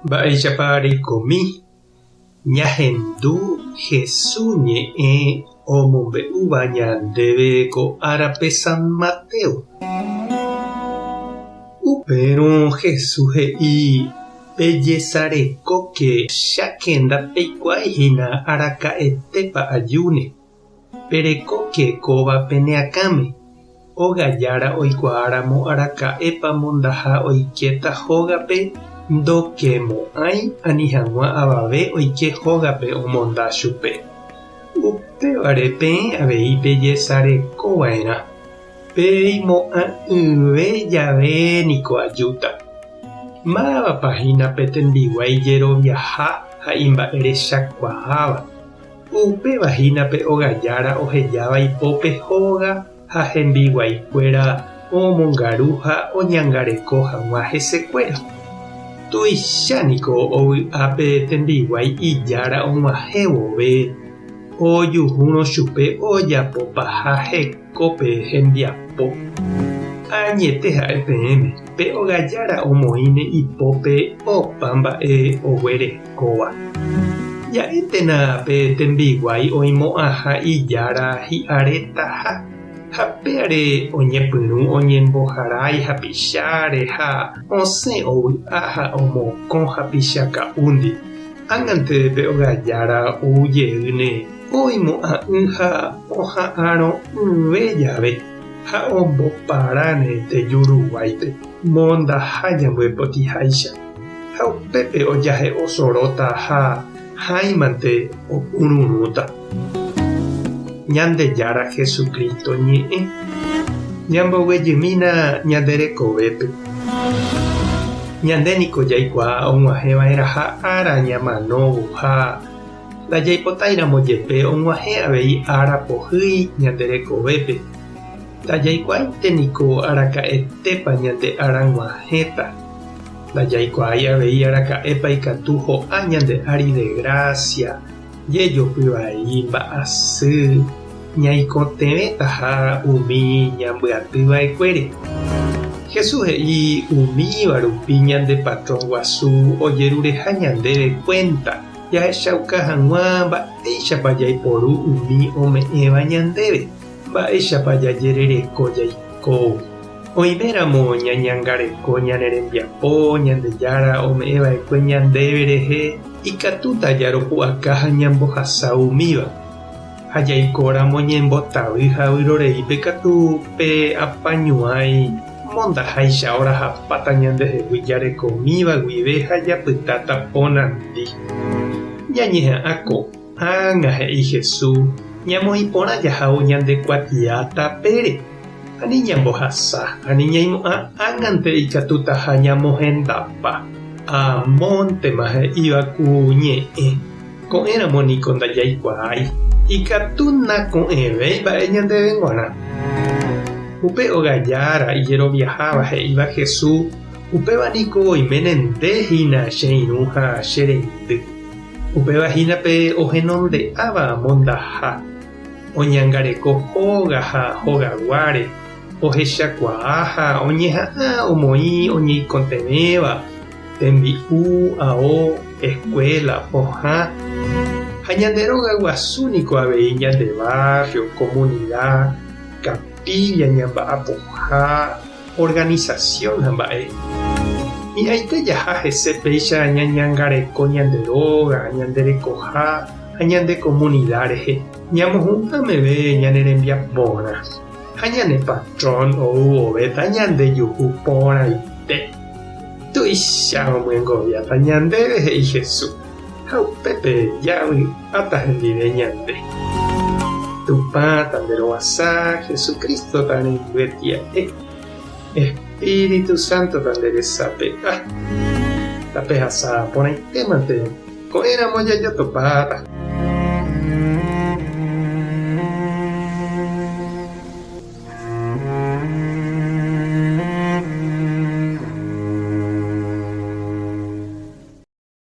Mba'éichapa reikomi ñahendu Jesús ñe'ẽ omombe'úva ñandéve ko árape San Mateo. Upérõ Jesús he'i pejesarekóke chákenda peikuaahína araka'etépa ajúne perekóke kóva peneakáme ogajára oikuaáramo araka'épa mondaha oiketa hógape ndokemo'ãi ani hag̃ua avave oike hógape omonda chupe. Upévare peẽ avei pejesarekova'erã. Peimo'ã'ỹve javéniko ajúta. Mávapahína petembiguái jeroviaha ha imba'erechakuaáva. Upevahína pe ogajára ohejáva ipópe hóga ha hembiguaikuéra omongaru ha oñangareko hag̃ua hesekuéra. Tuichaniko ovy'ápe tembiguái ijára og̃uahẽvove ojuhúrõ chupe ojapópa ha hekópe hembiapo. Añete ha'e peẽme pe ogajára omoĩne ipópe opa mba'e oguerekóva. Ja'étena pe tembiguái oimo'ãha ijára hi'arétaha ha péare oñepyrũ oñemboharái hapicháre ha osẽ ovy'a ha omokõ hapichaka'úndi. Ág̃ante pe ogajára oujeýne oimo'ã'ỹ ha oha'ãrõ yve jave ha omboparane tejuruguáipe mondaha ñambyepotĩháicha ha upépe ojahe osorota ha háimante opururũta. Ñandejára Jesucristo ñe'ẽ ñamboguejymína ñanderekovépe. Ñandéniko jaikuaa og̃uahẽva'erã ha ára ñamanóvo ha ndajaipotáramo jepe og̃uahẽ avei ára pohýi ñanderekovépe. Ndajaikuáinteniko araka'etépa ñande ára g̃uahẽta. Ndajaikuái avei araka'épa ikatu ho'a ñande ári de gracia jejopyvai mba'asy ñaikotevẽta ha umi ñambyatýva'ekuére. Jesús he'i umíva rupi ñande patrón guasu ojerureha ñandéve cuenta jahechauka hag̃ua mba'éichapa jaiporu umi ome'ẽva ñandéve, mba'éichapa jajerereko jaikóvo. Oiméramo ñañangareko ñane rembiapo ñandejára ome'ẽva'ekue ñandéve rehe ikatúta jaropu'aka ha ñambohasa umíva. Ha jaikóramo ñembotavy ha vyroreípe katu pe apañuái mondaháicha orahapáta ñandehegui jarekomíva guive ha japytáta ponandi. Ñañeha'ãko ág̃a he'i Jesús ñamoĩporã jahávo ñande kuatiáta pére. Ani ñambohasa, ani ñaimo'ã ág̃ante ikatúta ha ñamohendapa. Amóntema he'íva ku ñe'ẽ. Ko'ẽramo niko ndajaikuaái. Ikatu nako'ẽvéi mba'e ñandeve g̃uarã. Upe ogajára ijeroviaháva he'íva Jesús upevaniko oiméne ndéhína che irũ ha che reindy. Upevahínape ohenonde'áva mondaha oñangareko hóga ha hógaguáre ohechakuaa ha oñeha'ã omoĩ oñeikotevẽva tembi'u ao escuela pohã ha ñande róga guasúniko avei ñande barrio comunidad capilla ñamba'apoha organización ha mba'e. Hi'ãite jaha hese péicha ñañangareko ñande róga ñanderekoha ha ñande comunidad rehe ñamohu'ãmeve ñane rembiapórã ha ñane patrón ouvovéta ñande juhu porãite. Tuicha omyengoviáta ñandéve he'i Jesús ha upépe javy'áta hendive ñande. Tupã tanderovasa Jesucristo tandeiguetia'e. Espíritu Santo tanderesápe tapehasa porãitémante ko'ẽramo jajotopáta.